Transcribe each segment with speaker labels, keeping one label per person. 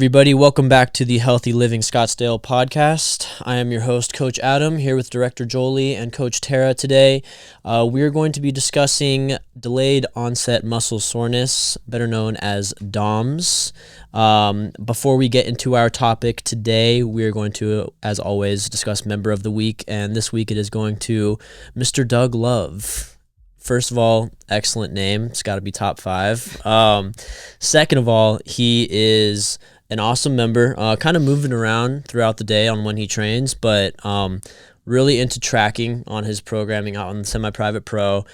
Speaker 1: Everybody, welcome back to the Healthy Living Scottsdale podcast. I am your host, Coach Adam, here with Director Jolie and Coach Terra today. We're going to be discussing delayed onset muscle soreness, better known as DOMS. Before we get into our topic today, we're going to, as always, discuss Member of the Week, and this week it is going to Mr. Doug Love. First of all, excellent name. It's got to be top 5. Second of all, he is an awesome member, kind of moving around throughout the day on when he trains, but really into tracking on his programming out on the semi-private pro.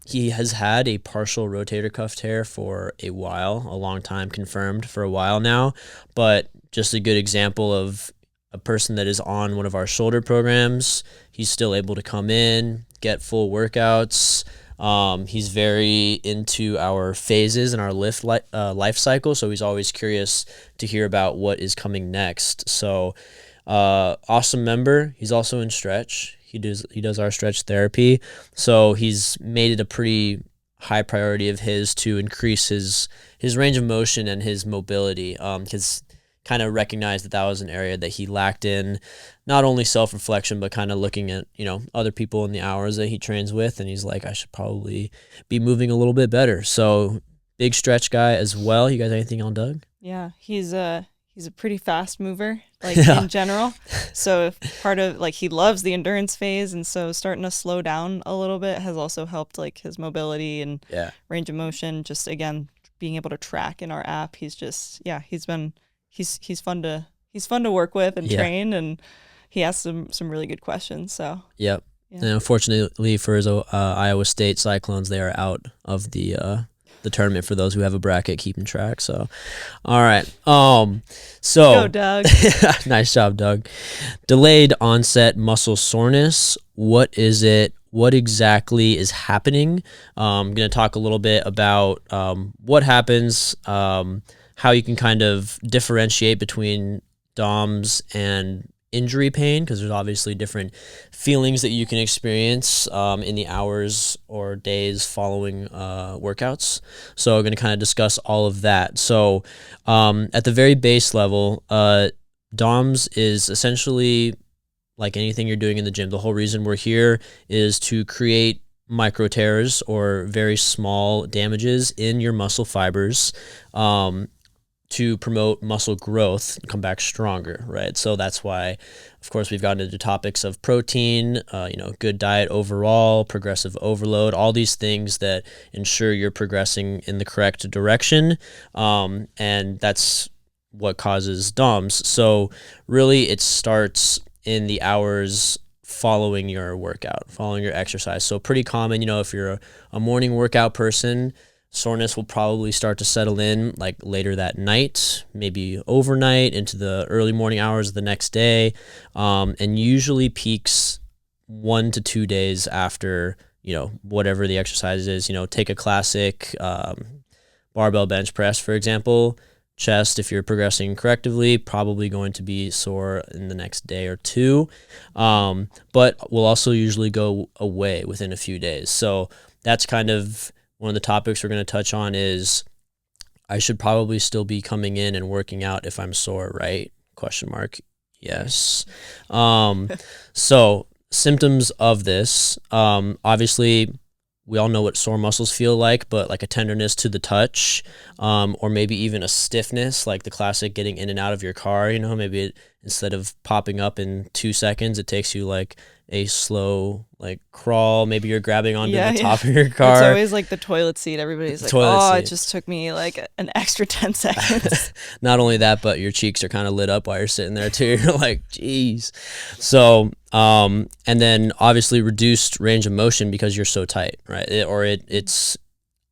Speaker 1: He has had a partial rotator cuff tear for a while, a long time, confirmed for a while now, but just a good example of a person that is on one of our shoulder programs. He's still able to come in, get full workouts. He's very into our phases and our life cycle, so he's always curious to hear about what is coming next. So, awesome member. He's also in stretch. He does our stretch therapy, so he's made it a pretty high priority of his to increase his range of motion and his mobility, because kind of recognized that was an area that he lacked in, not only self-reflection, but kind of looking at, other people in the hours that he trains with. And he's like, I should probably be moving a little bit better. So big stretch guy as well. You guys, anything on Doug?
Speaker 2: Yeah, he's a pretty fast mover, in general. So if part of, he loves the endurance phase. And so starting to slow down a little bit has also helped, his mobility and range of motion. Just, again, being able to track in our app. He's just, he's fun to work with and train, and he asks some really good questions. So
Speaker 1: yep. Yeah. And unfortunately for his Iowa State Cyclones, they are out of the tournament for those who have a bracket keeping track. So, all right. So
Speaker 2: go, Doug.
Speaker 1: Nice job, Doug. Delayed onset muscle soreness. What is it? What exactly is happening? I'm going to talk a little bit about what happens, how you can kind of differentiate between DOMS and injury pain, because there's obviously different feelings that you can experience in the hours or days following workouts. So we're going to kind of discuss all of that. So at the very base level, DOMS is essentially like anything you're doing in the gym. The whole reason we're here is to create micro tears or very small damages in your muscle fibers, to promote muscle growth and come back stronger, right? So that's why, of course, we've gotten into topics of protein, good diet overall, progressive overload, all these things that ensure you're progressing in the correct direction, and that's what causes DOMS. So really, it starts in the hours following your workout, following your exercise. So pretty common, if you're a morning workout person, soreness will probably start to settle in later that night, maybe overnight into the early morning hours of the next day, and usually peaks 1 to 2 days after, whatever the exercise is. Take a classic barbell bench press, for example. Chest, if you're progressing correctly, probably going to be sore in the next day or two, but will also usually go away within a few days. So that's kind of one of the topics we're going to touch on is I should probably still be coming in and working out if I'm sore, right? ? Yes. So symptoms of this, obviously we all know what sore muscles feel like, but like a tenderness to the touch, or maybe even a stiffness, like the classic getting in and out of your car, maybe instead of popping up in 2 seconds, it takes you a slow crawl. Maybe you're grabbing onto the top of your car.
Speaker 2: It's always the toilet seat. Everybody's it just took me an extra 10 seconds.
Speaker 1: Not only that, but your cheeks are kind of lit up while you're sitting there too. You're like, geez. So, and then obviously reduced range of motion because you're so tight, right? It's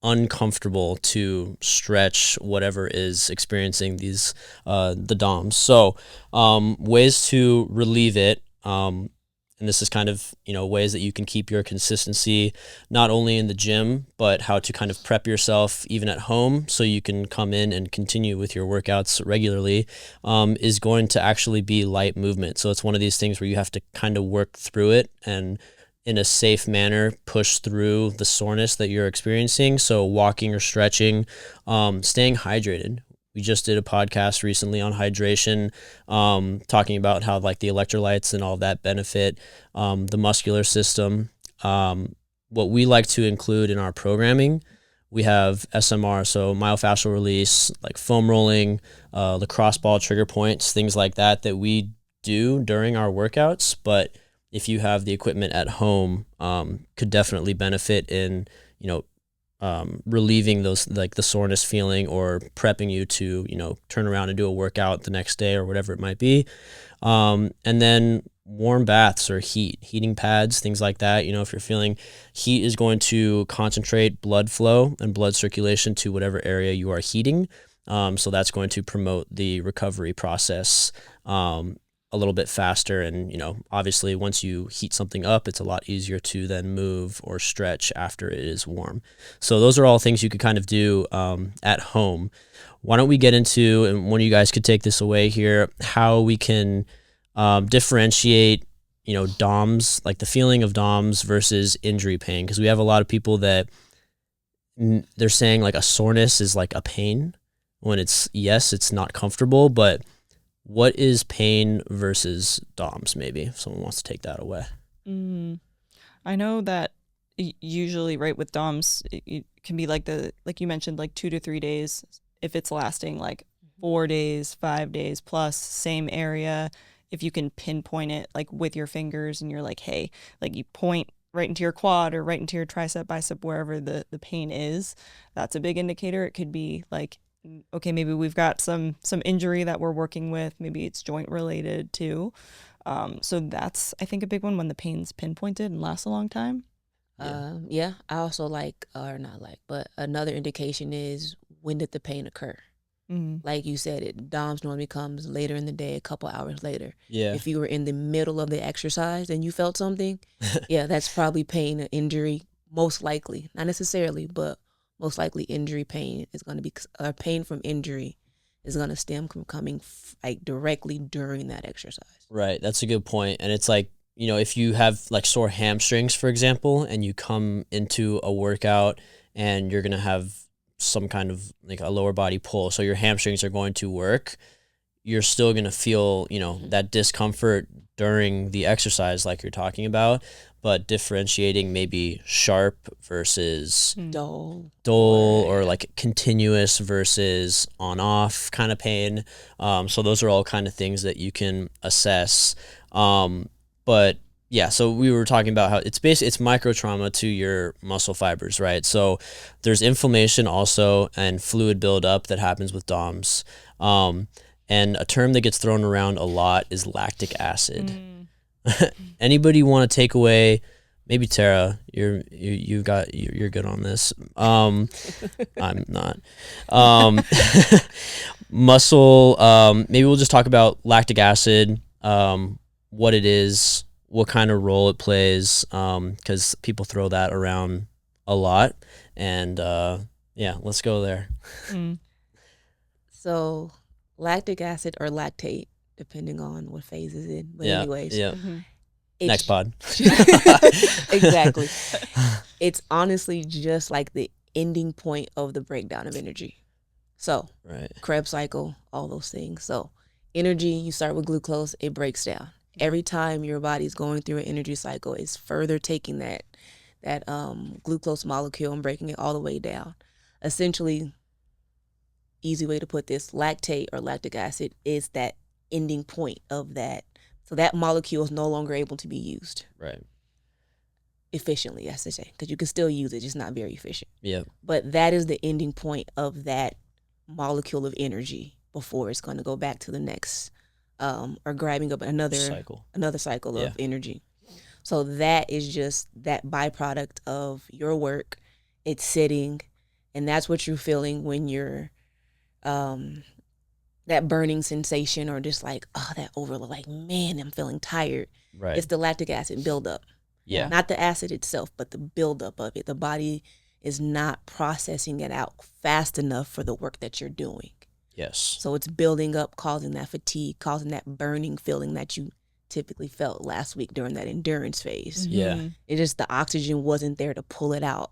Speaker 1: uncomfortable to stretch whatever is experiencing these the DOMs. So ways to relieve it, and this is kind of ways that you can keep your consistency not only in the gym, but how to kind of prep yourself even at home so you can come in and continue with your workouts regularly, is going to actually be light movement. So it's one of these things where you have to kind of work through it and in a safe manner push through the soreness that you're experiencing. So walking or stretching, staying hydrated. We just did a podcast recently on hydration, talking about how like the electrolytes and all that benefit the muscular system. What we like to include in our programming, we have SMR, so myofascial release, like foam rolling, lacrosse ball trigger points, things like that we do during our workouts. But if you have the equipment at home, could definitely benefit in, relieving those, like the soreness feeling, or prepping you to, turn around and do a workout the next day or whatever it might be. And then warm baths or heating pads, things like that. If you're feeling heat is going to concentrate blood flow and blood circulation to whatever area you are heating. So that's going to promote the recovery process a little bit faster. And, obviously once you heat something up, it's a lot easier to then move or stretch after it is warm. So those are all things you could kind of do at home. Why don't we get into, and one of you guys could take this away here, how we can differentiate, DOMS, like the feeling of DOMS versus injury pain. Because we have a lot of people that they're saying like a soreness is like a pain, when it's not comfortable, but what is pain versus DOMS, maybe, if someone wants to take that away.
Speaker 2: I know that usually, right, with DOMS, it can be like you mentioned, like 2 to 3 days. If it's lasting like 4 days, 5 days plus, same area, if you can pinpoint it like with your fingers and you're like, hey, like you point right into your quad or right into your tricep, bicep, wherever the pain is, that's a big indicator. It could be like, okay, maybe we've got some injury that we're working with. Maybe it's joint related too. So that's, I think, a big one when the pain's pinpointed and lasts a long time.
Speaker 3: I also but another indication is, when did the pain occur? Like you said, DOMS normally comes later in the day, a couple hours later.
Speaker 1: Yeah.
Speaker 3: If you were in the middle of the exercise and you felt something, that's probably pain or injury, most likely. Not necessarily, but most likely injury pain is going to be, pain from injury is going to stem from coming like directly during that exercise. Right.
Speaker 1: That's a good point. And it's like, if you have like sore hamstrings, for example, and you come into a workout and you're going to have some kind of like a lower body pull, so your hamstrings are going to work, you're still going to feel, that discomfort during the exercise like you're talking about, but differentiating maybe sharp versus
Speaker 3: dull,
Speaker 1: or like continuous versus on-off kind of pain. So those are all kind of things that you can assess. But yeah, so we were talking about how it's micro trauma to your muscle fibers, right? So there's inflammation also and fluid buildup that happens with DOMS. And a term that gets thrown around a lot is lactic acid. Anybody want to take away? Maybe Terra, you're good on this. I'm not. Muscle. Maybe we'll just talk about lactic acid. What it is, what kind of role it plays, because people throw that around a lot. And let's go there.
Speaker 3: So lactic acid or lactate, depending on what phase it's in. But anyways.
Speaker 1: Yeah. Next pod.
Speaker 3: Exactly. It's honestly just like the ending point of the breakdown of energy. So Krebs cycle, all those things. So energy, you start with glucose, it breaks down. Every time your body's going through an energy cycle, it's further taking that glucose molecule and breaking it all the way down. Essentially, easy way to put this, lactate or lactic acid is that ending point of that. So that molecule is no longer able to be used.
Speaker 1: Right.
Speaker 3: Efficiently, as they say, because you can still use it, just not very efficient.
Speaker 1: Yeah.
Speaker 3: But that is the ending point of that molecule of energy before it's going to go back to the next, or grabbing up another cycle of energy. So that is just that byproduct of your work. It's sitting, and that's what you're feeling when you're that burning sensation, or just like, that overload, like, man, I'm feeling tired.
Speaker 1: Right.
Speaker 3: It's the lactic acid buildup.
Speaker 1: Yeah.
Speaker 3: Not the acid itself, but the buildup of it. The body is not processing it out fast enough for the work that you're doing.
Speaker 1: Yes.
Speaker 3: So it's building up, causing that fatigue, causing that burning feeling that you typically felt last week during that endurance phase.
Speaker 1: Yeah.
Speaker 3: It just, the oxygen wasn't there to pull it out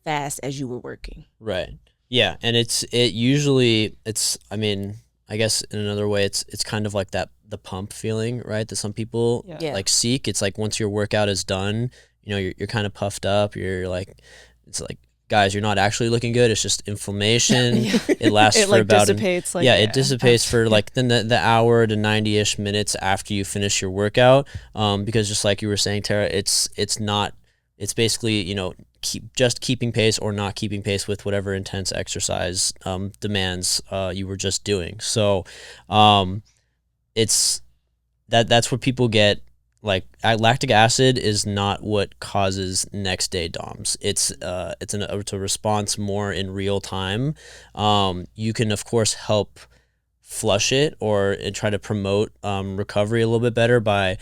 Speaker 3: fast as you were working.
Speaker 1: Right. Yeah, and I mean, I guess in another way it's kind of like that the pump feeling, right? That some people like seek. It's like once your workout is done, you're kind of puffed up. You're like, it's like, guys, you're not actually looking good. It's just inflammation. It lasts
Speaker 2: it
Speaker 1: for
Speaker 2: like
Speaker 1: about
Speaker 2: dissipates.
Speaker 1: it dissipates for like the hour to 90-ish minutes after you finish your workout. Because just like you were saying, Tara, it's not. It's basically keeping pace or not keeping pace with whatever intense exercise demands you were just doing. So it's that's what people get. Like lactic acid is not what causes next day DOMS. It's a response more in real time. You can of course help flush it or try to promote recovery a little bit better by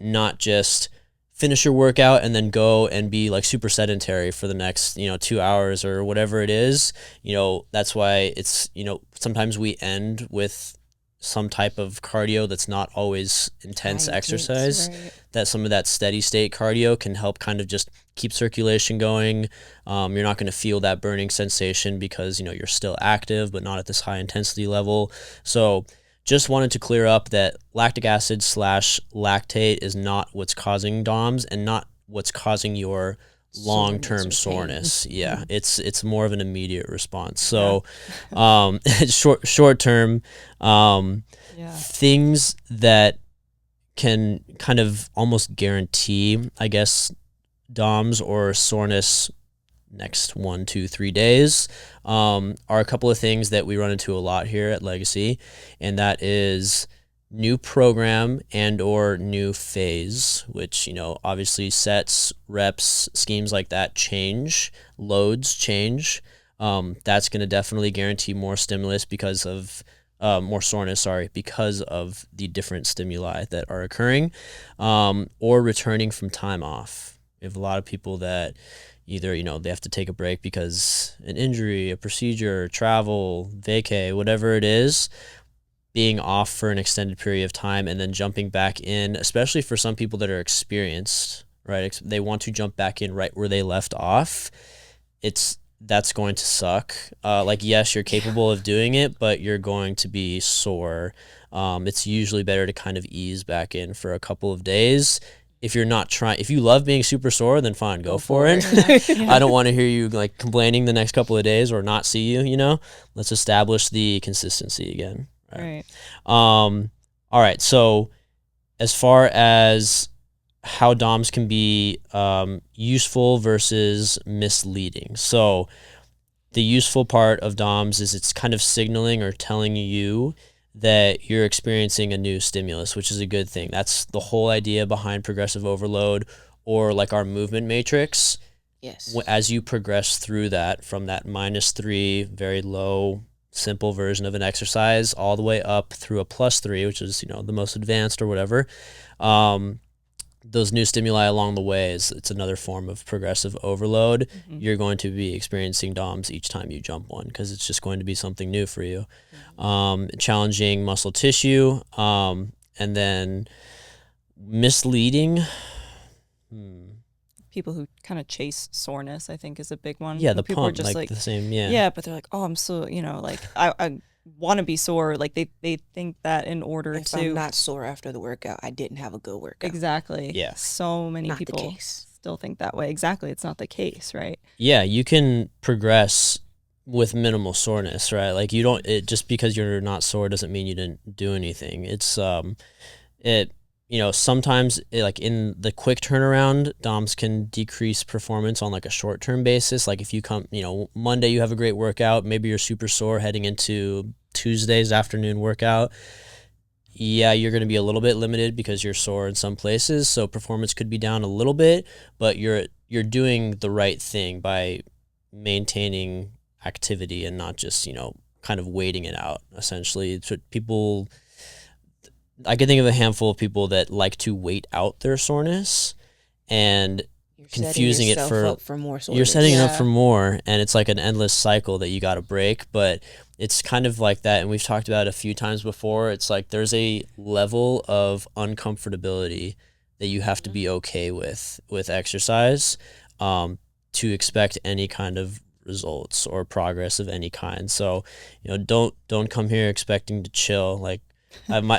Speaker 1: not just finish your workout and then go and be like super sedentary for the next 2 hours or whatever it is. That's why it's sometimes we end with some type of cardio that's not always intense exercise, right. That some of that steady state cardio can help kind of just keep circulation going. You're not going to feel that burning sensation because you're still active but not at this high intensity level. So just wanted to clear up that lactic acid / lactate is not what's causing DOMS and not what's causing your long-term soreness. Yeah, it's more of an immediate response. So short term things that can kind of almost guarantee, I guess, DOMS or soreness next 1, 2, 3 days are a couple of things that we run into a lot here at Legacy, and that is new program and or new phase, which obviously sets, reps, schemes like that change, loads change. That's going to definitely guarantee more stimulus because of more soreness, because of the different stimuli that are occurring, or returning from time off. We have a lot of people that either they have to take a break because an injury, a procedure, travel, vacay, whatever it is, being off for an extended period of time and then jumping back in, especially for some people that are experienced, right? They want to jump back in right where they left off. That's going to suck. Yes, you're capable of doing it, but you're going to be sore. It's usually better to kind of ease back in for a couple of days. If you're not trying, if you love being super sore, then fine, go for it. I don't want to hear you like complaining the next couple of days or not see you. Let's establish the consistency again.
Speaker 2: Right.
Speaker 1: All right. So as far as how DOMS can be useful versus misleading. So the useful part of DOMS is it's kind of signaling or telling you that you're experiencing a new stimulus, which is a good thing. That's the whole idea behind progressive overload or like our movement matrix.
Speaker 3: Yes.
Speaker 1: As you progress through that from that -3, very low, simple version of an exercise all the way up through a +3, which is, the most advanced or whatever. Those new stimuli along the way it's another form of progressive overload. Mm-hmm. You're going to be experiencing DOMS each time you jump one because it's just going to be something new for you. Mm-hmm. Challenging muscle tissue, and then misleading.
Speaker 2: People who kind of chase soreness, I think, is a big one.
Speaker 1: Yeah, the
Speaker 2: people
Speaker 1: pump,
Speaker 2: are just
Speaker 1: like the same. Yeah.
Speaker 2: Yeah, but they're like, oh, I'm so like I want to be sore. Like they think that in order
Speaker 3: if I'm not sore after the workout, I didn't have a good workout.
Speaker 2: Exactly.
Speaker 1: Yeah.
Speaker 2: So many
Speaker 3: not
Speaker 2: people
Speaker 3: the case.
Speaker 2: Still think that way. Exactly. It's not the case, right?
Speaker 1: Yeah, you can progress with minimal soreness, right? Like just because you're not sore doesn't mean you didn't do anything. It's sometimes like in the quick turnaround, DOMS can decrease performance on like a short-term basis. Like if you come, Monday you have a great workout, maybe you're super sore heading into Tuesday's afternoon workout. Yeah, you're going to be a little bit limited because you're sore in some places. So performance could be down a little bit, but you're doing the right thing by maintaining activity and not just, kind of waiting it out, essentially. So I can think of a handful of people that like to wait out their soreness and confusing it for
Speaker 3: more soreness.
Speaker 1: You're setting it up for more, and it's like an endless cycle that you got to break. But it's kind of like that, and we've talked about it a few times before. It's like there's a level of uncomfortability that you have to be okay with exercise to expect any kind of results or progress of any kind. So, don't come here expecting to chill. Like I'm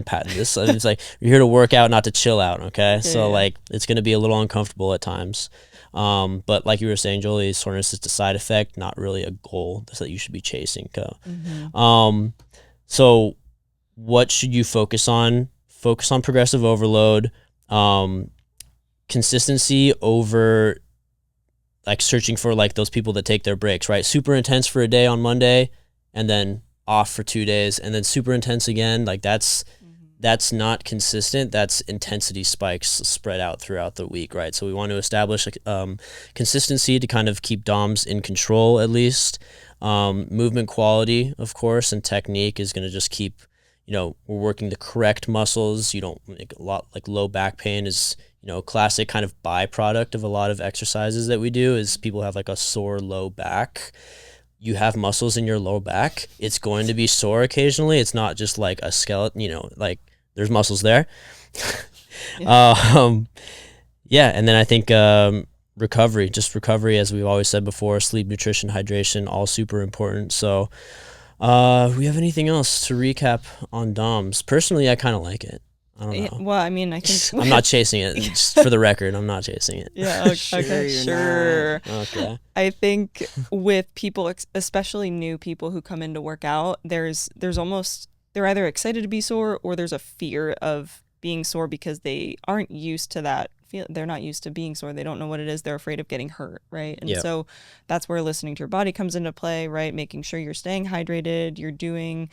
Speaker 1: patting this. It's like you're here to work out, not to chill out. Okay. So like it's going to be a little uncomfortable at times. But like you were saying, Jolie, soreness is a side effect, not really a goal that you should be chasing. So what should you focus on? Focus on progressive overload, consistency over like searching for like those people that take their breaks, right? Super intense for a day on Monday and then off for 2 days and then super intense again. Like that's not consistent. That's intensity spikes spread out throughout the week, right? So we want to establish consistency to kind of keep DOMs in control at least. Movement quality, of course, and technique is going to just keep, we're working the correct muscles. You don't make a lot like low back pain is, classic kind of byproduct of a lot of exercises that we do is people have like a sore low back. You have muscles in your low back. It's going to be sore occasionally. It's not just like a skeleton, like there's muscles there. And then I think recovery, as we've always said before, sleep, nutrition, hydration, all super important. So we have anything else to recap on DOMs? Personally, I kind of like it. I don't know.
Speaker 2: Well, I mean, I think
Speaker 1: I'm not chasing it. Just for the record, I'm not chasing it.
Speaker 2: Yeah. Okay. Sure.
Speaker 1: Okay.
Speaker 2: I think with people, especially new people who come in to work out, there's almost, they're either excited to be sore or there's a fear of being sore because they aren't used to that. They're not used to being sore. They don't know what it is. They're afraid of getting hurt, right? And so that's where listening to your body comes into play, right? Making sure you're staying hydrated, you're doing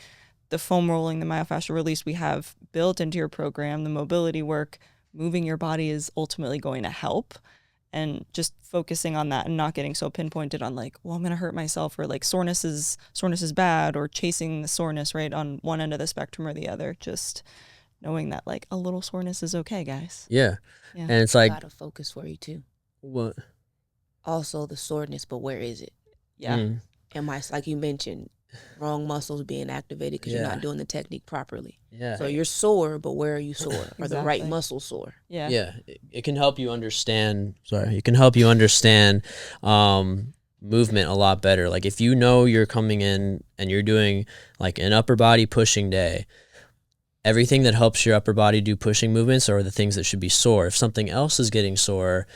Speaker 2: the foam rolling, the myofascial release we have built into your program, the mobility work. Moving your body is ultimately going to help, and just focusing on that and not getting so pinpointed on like, well, I'm going to hurt myself, or like soreness is bad, or chasing the soreness right on one end of the spectrum or the other. Just knowing that like a little soreness is okay, guys.
Speaker 1: Yeah. And it's like,
Speaker 3: got a focus for you too.
Speaker 1: What?
Speaker 3: Also the soreness, but where is it?
Speaker 2: Yeah.
Speaker 3: Am I, like you mentioned, wrong muscles being activated because you're not doing the technique properly.
Speaker 1: Yeah.
Speaker 3: So you're sore, but where are you sore? Are the right muscles sore?
Speaker 2: Yeah.
Speaker 1: Yeah. It can help you understand. It can help you understand movement a lot better. Like if you're coming in and you're doing like an upper body pushing day, everything that helps your upper body do pushing movements are the things that should be sore. If something else is getting sore,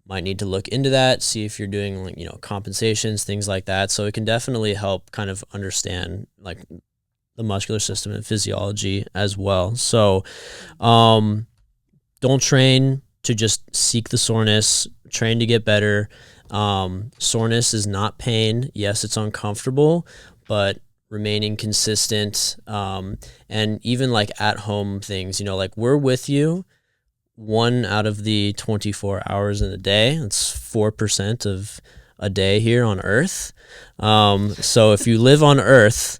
Speaker 1: might need to look into that, see if you're doing like, compensations, things like that. So it can definitely help kind of understand like the muscular system and physiology as well. So don't train to just seek the soreness, train to get better. Soreness is not pain. Yes, it's uncomfortable, but remaining consistent, and even like at home things, like we're with you 1 out of the 24 hours in a day. That's 4% of a day here on Earth. So if you live on Earth,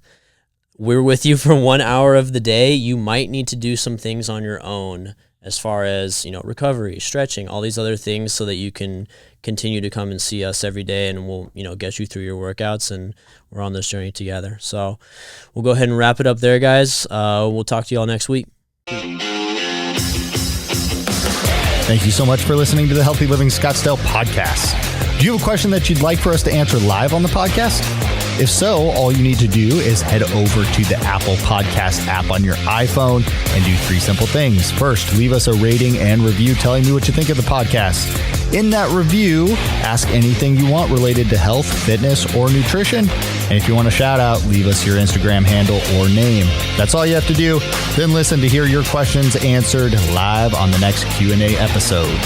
Speaker 1: we're with you for 1 hour of the day. You might need to do some things on your own as far as, recovery, stretching, all these other things so that you can continue to come and see us every day, and we'll, get you through your workouts, and we're on this journey together. So we'll go ahead and wrap it up there, guys. We'll talk to you all next week.
Speaker 4: Thank you so much for listening to the Healthy Living Scottsdale podcast. Do you have a question that you'd like for us to answer live on the podcast? If so, all you need to do is head over to the Apple Podcast app on your iPhone and do 3 simple things. First, leave us a rating and review telling me what you think of the podcast. In that review, ask anything you want related to health, fitness, or nutrition. And if you want a shout out, leave us your Instagram handle or name. That's all you have to do. Then listen to hear your questions answered live on the next Q&A episode.